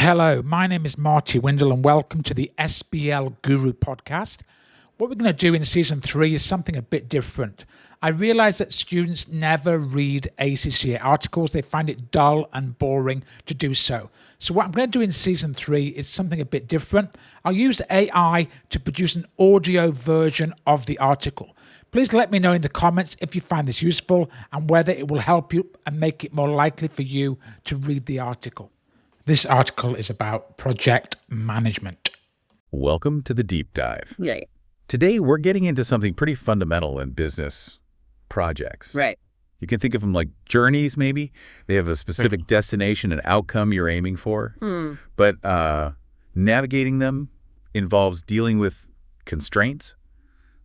Hello, my name is Marty Windle and welcome to the SBL Guru podcast. What we're going to do in season 3 is something a bit different. I realize that students never read ACCA articles. They find it dull and boring to do so. So what I'm going to do in season 3 is something a bit different. I'll use AI to produce an audio version of the article. Please let me know in the comments if you find this useful and whether it will help you and make it more likely for you to read the article. This article is about project management. Welcome to the deep dive. Right. Today, we're getting into something pretty fundamental in business projects. Right. You can think of them like journeys, maybe. They have a specific destination and outcome you're aiming for. But navigating them involves dealing with constraints,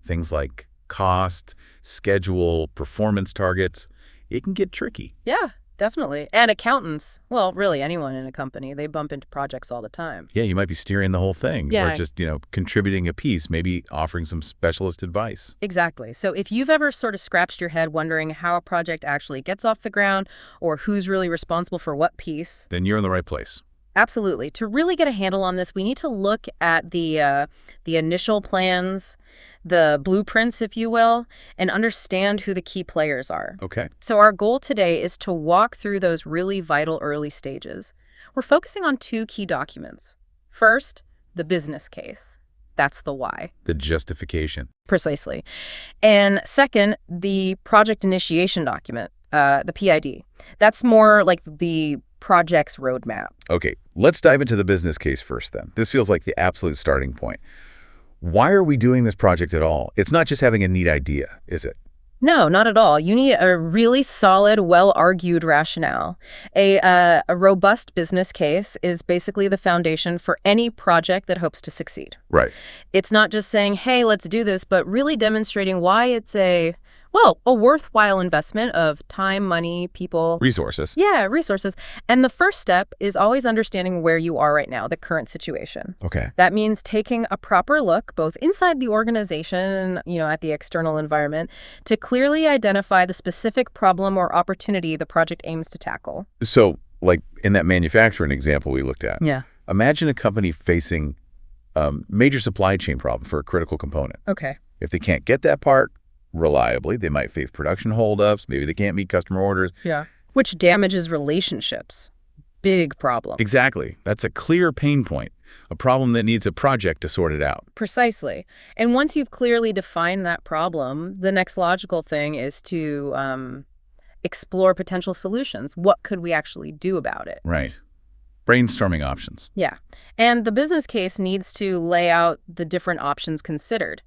things like cost, schedule, performance targets. It can get tricky. Yeah, definitely. And accountants, well, really anyone in a company, they bump into projects all the time. Yeah, you might be steering the whole thing or just, contributing a piece, maybe offering some specialist advice. Exactly. So if you've ever sort of scratched your head wondering how a project actually gets off the ground or who's really responsible for what piece, then you're in the right place. Absolutely. To really get a handle on this, we need to look at the initial plans, the blueprints, if you will, and understand who the key players are. Okay. So our goal today is to walk through those really vital early stages. We're focusing on 2 key documents. First, the business case. That's the why. The justification. Precisely. And second, the project initiation document, the PID. That's more like the project's roadmap. Okay, let's dive into the business case first then. This feels like the absolute starting point. Why are we doing this project at all? It's not just having a neat idea, is it? No, not at all. You need a really solid, well-argued rationale. A robust business case is basically the foundation for any project that hopes to succeed. Right. It's not just saying, hey, let's do this, but really demonstrating why it's a worthwhile investment of time, money, people. Resources. Yeah, resources. And the first step is always understanding where you are right now, the current situation. Okay. That means taking a proper look, both inside the organization, at the external environment, to clearly identify the specific problem or opportunity the project aims to tackle. So, like in that manufacturing example we looked at, Yeah. Imagine a company facing a major supply chain problem for a critical component. Okay. If they can't get that part reliably, they might face production holdups, maybe they can't meet customer orders. Yeah. Which damages relationships. Big problem. Exactly. That's a clear pain point, a problem that needs a project to sort it out. Precisely. And once you've clearly defined that problem, the next logical thing is to explore potential solutions. What could we actually do about it? Right. Brainstorming options. Yeah. And the business case needs to lay out the different options considered.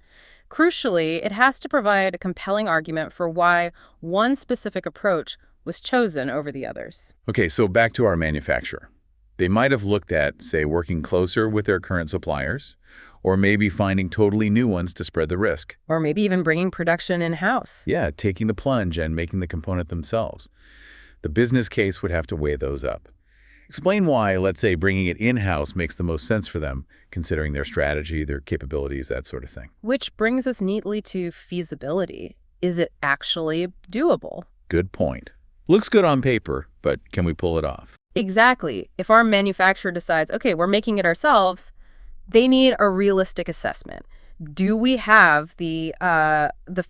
Crucially, it has to provide a compelling argument for why one specific approach was chosen over the others. Okay, so back to our manufacturer. They might have looked at, say, working closer with their current suppliers, or maybe finding totally new ones to spread the risk. Or maybe even bringing production in-house. Yeah, taking the plunge and making the component themselves. The business case would have to weigh those up. Explain why, let's say, bringing it in-house makes the most sense for them, considering their strategy, their capabilities, that sort of thing. Which brings us neatly to feasibility. Is it actually doable? Good point. Looks good on paper, but can we pull it off? Exactly. If our manufacturer decides, okay, we're making it ourselves, they need a realistic assessment. Do we have the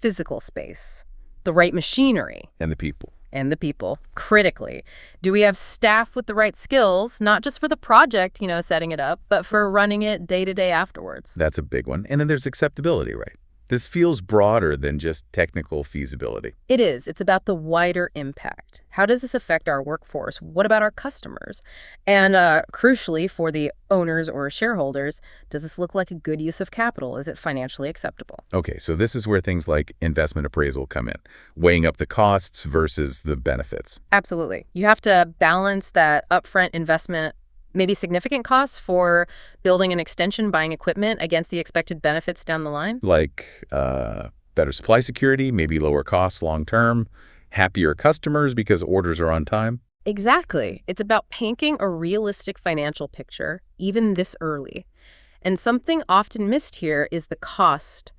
physical space, the right machinery? And the people. And the people, critically. Do we have staff with the right skills, not just for the project, setting it up, but for running it day to day afterwards? That's a big one. And then there's acceptability, right? This feels broader than just technical feasibility. It is. It's about the wider impact. How does this affect our workforce? What about our customers? And crucially, for the owners or shareholders, does this look like a good use of capital? Is it financially acceptable? Okay, so this is where things like investment appraisal come in, weighing up the costs versus the benefits. Absolutely. You have to balance that upfront investment, maybe significant costs for building an extension, buying equipment, against the expected benefits down the line? Like better supply security, maybe lower costs long-term, happier customers because orders are on time. Exactly. It's about painting a realistic financial picture, even this early. And something often missed here is the cost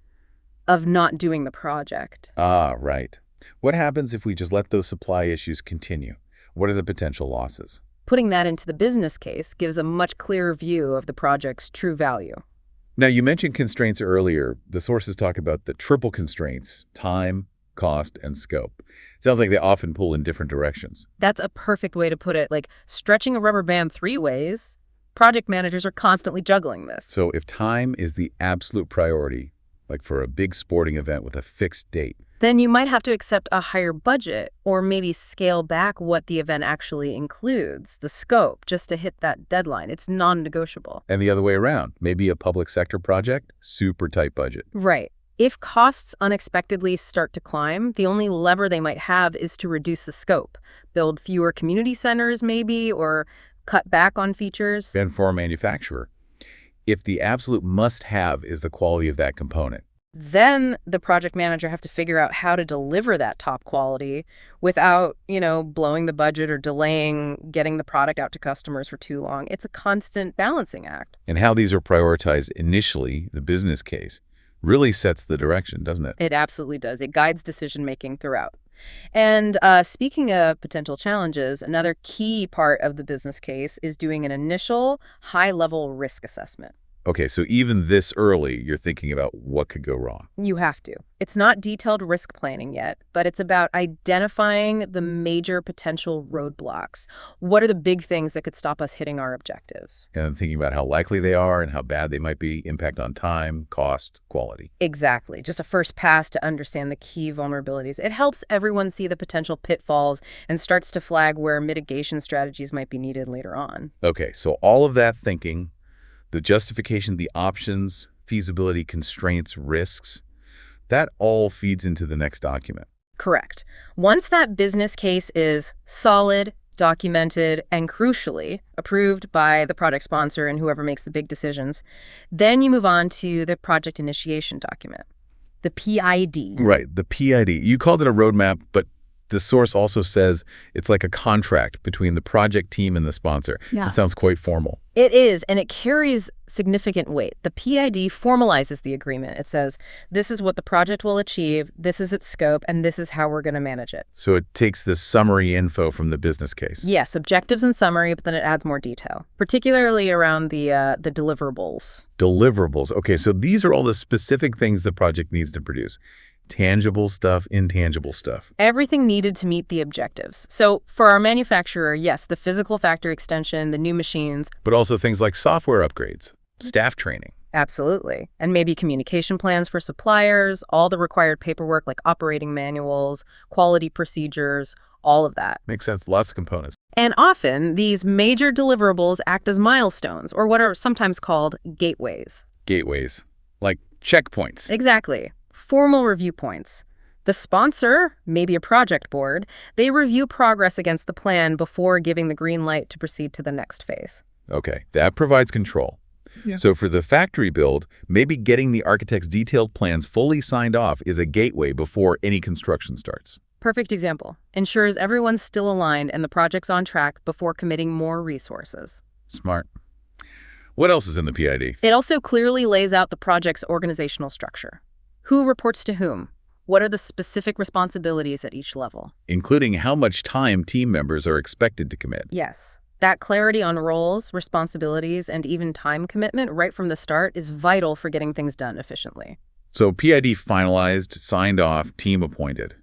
of not doing the project. Ah, right. What happens if we just let those supply issues continue? What are the potential losses? Putting that into the business case gives a much clearer view of the project's true value. Now, you mentioned constraints earlier. The sources talk about the triple constraints: time, cost, and scope. It sounds like they often pull in different directions. That's a perfect way to put it, like stretching a rubber band 3 ways. Project managers are constantly juggling this. So if time is the absolute priority, like for a big sporting event with a fixed date, then you might have to accept a higher budget or maybe scale back what the event actually includes, the scope, just to hit that deadline. It's non-negotiable. and the other way around, maybe a public sector project, super tight budget. Right. If costs unexpectedly start to climb, the only lever they might have is to reduce the scope, build fewer community centers maybe, or cut back on features. And for a manufacturer, if the absolute must-have is the quality of that component, Then the project manager have to figure out how to deliver that top quality without, blowing the budget or delaying getting the product out to customers for too long. It's a constant balancing act. and how these are prioritized initially, the business case, really sets the direction, doesn't it? It absolutely does. It guides decision-making throughout. And speaking of potential challenges, another key part of the business case is doing an initial high-level risk assessment. Okay, so even this early, you're thinking about what could go wrong. You have to. It's not detailed risk planning yet, but it's about identifying the major potential roadblocks. What are the big things that could stop us hitting our objectives? And thinking about how likely they are and how bad they might be, impact on time, cost, quality. Exactly. Just a first pass to understand the key vulnerabilities. It helps everyone see the potential pitfalls and starts to flag where mitigation strategies might be needed later on. Okay, so all of that thinking, the justification, the options, feasibility, constraints, risks, that all feeds into the next document. Correct. Once that business case is solid, documented, and crucially approved by the project sponsor and whoever makes the big decisions, then you move on to the project initiation document, the PID. Right, the PID. You called it a roadmap, but the source also says it's like a contract between the project team and the sponsor. Yeah. It sounds quite formal. It is, and it carries significant weight. The PID formalizes the agreement. It says, this is what the project will achieve, this is its scope, and this is how we're going to manage it. So it takes this summary info from the business case. Yes, objectives and summary, but then it adds more detail, particularly around the deliverables. Deliverables. Okay, so these are all the specific things the project needs to produce. Tangible stuff, intangible stuff. Everything needed to meet the objectives. So for our manufacturer, yes, the physical factory extension, the new machines. But also things like software upgrades, staff training. Absolutely. And maybe communication plans for suppliers, all the required paperwork like operating manuals, quality procedures, all of that. Makes sense. Lots of components. And often, these major deliverables act as milestones, or what are sometimes called gateways. Gateways, like checkpoints. Exactly. Formal review points. The sponsor, maybe a project board, they review progress against the plan before giving the green light to proceed to the next phase. Okay, that provides control. Yeah. So for the factory build, maybe getting the architect's detailed plans fully signed off is a gateway before any construction starts. Perfect example. Ensures everyone's still aligned and the project's on track before committing more resources. Smart. What else is in the PID? It also clearly lays out the project's organizational structure. Who reports to whom? What are the specific responsibilities at each level? Including how much time team members are expected to commit. Yes. That clarity on roles, responsibilities, and even time commitment right from the start is vital for getting things done efficiently. So PID finalized, signed off, team appointed.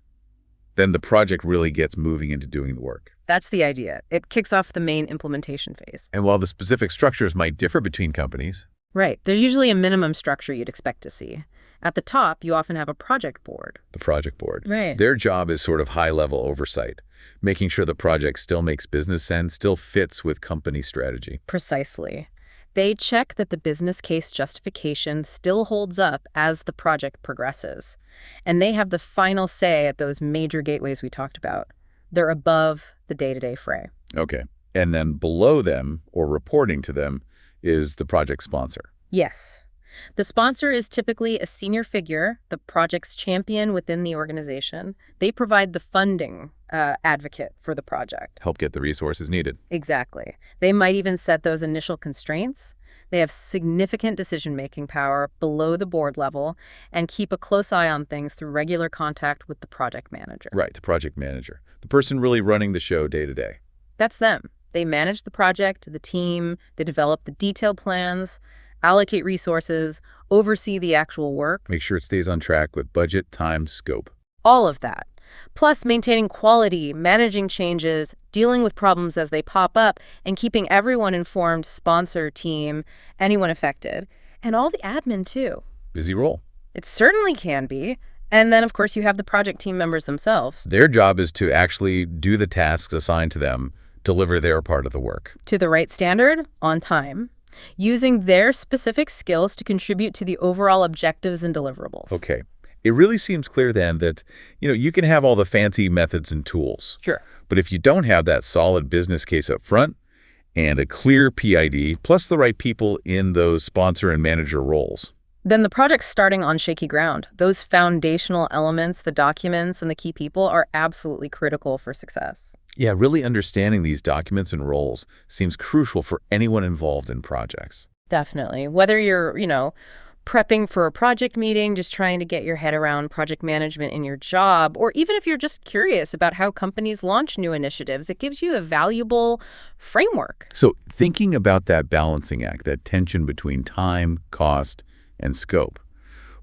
Then the project really gets moving into doing the work. That's the idea. It kicks off the main implementation phase. And while the specific structures might differ between companies, Right. There's usually a minimum structure you'd expect to see. At the top, you often have a project board. the project board, Right. their job is sort of high-level oversight, making sure the project still makes business sense, still fits with company strategy. Precisely. They check that the business case justification still holds up as the project progresses. And they have the final say at those major gateways we talked about. They're above the day-to-day fray. Okay. And then below them, or reporting to them, is the project sponsor. Yes. The sponsor is typically a senior figure, the project's champion within the organization. They provide the funding advocate for the project. Help get the resources needed. Exactly. They might even set those initial constraints. They have significant decision-making power below the board level and keep a close eye on things through regular contact with the project manager. Right, the project manager. The person really running the show day to day. That's them. They manage the project, the team, they develop the detailed plans, allocate resources, oversee the actual work. Make sure it stays on track with budget, time, scope. All of that. Plus, maintaining quality, managing changes, dealing with problems as they pop up, and keeping everyone informed, sponsor, team, anyone affected. And all the admin, too. Busy role. It certainly can be. And then, of course, you have the project team members themselves. Their job is to actually do the tasks assigned to them, deliver their part of the work. To the right standard, on time, using their specific skills to contribute to the overall objectives and deliverables. Okay. It really seems clear then that, you can have all the fancy methods and tools. Sure. But if you don't have that solid business case up front and a clear PID, plus the right people in those sponsor and manager roles, then the project's starting on shaky ground. Those foundational elements, the documents and the key people, are absolutely critical for success. yeah, really understanding these documents and roles seems crucial for anyone involved in projects. Definitely. Whether you're, prepping for a project meeting, just trying to get your head around project management in your job, or even if you're just curious about how companies launch new initiatives, it gives you a valuable framework. So thinking about that balancing act, that tension between time, cost, and scope,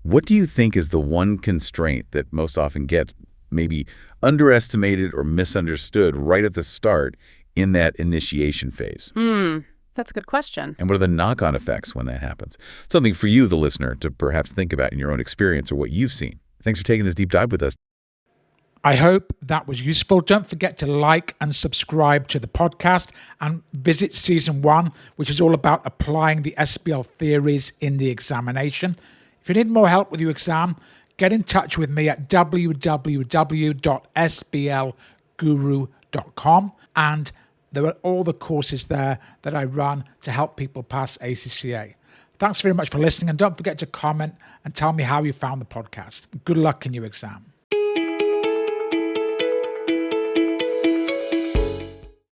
what do you think is the one constraint that most often gets maybe underestimated or misunderstood right at the start in that initiation phase? That's a good question. And what are the knock-on effects when that happens? Something for you, the listener, to perhaps think about in your own experience or what you've seen. Thanks for taking this deep dive with us. I hope that was useful. Don't forget to like and subscribe to the podcast and visit season 1, which is all about applying the SBL theories in the examination. If you need more help with your exam, get in touch with me at www.sblguru.com, and there are all the courses there that I run to help people pass ACCA. Thanks very much for listening, and don't forget to comment and tell me how you found the podcast. Good luck in your exam.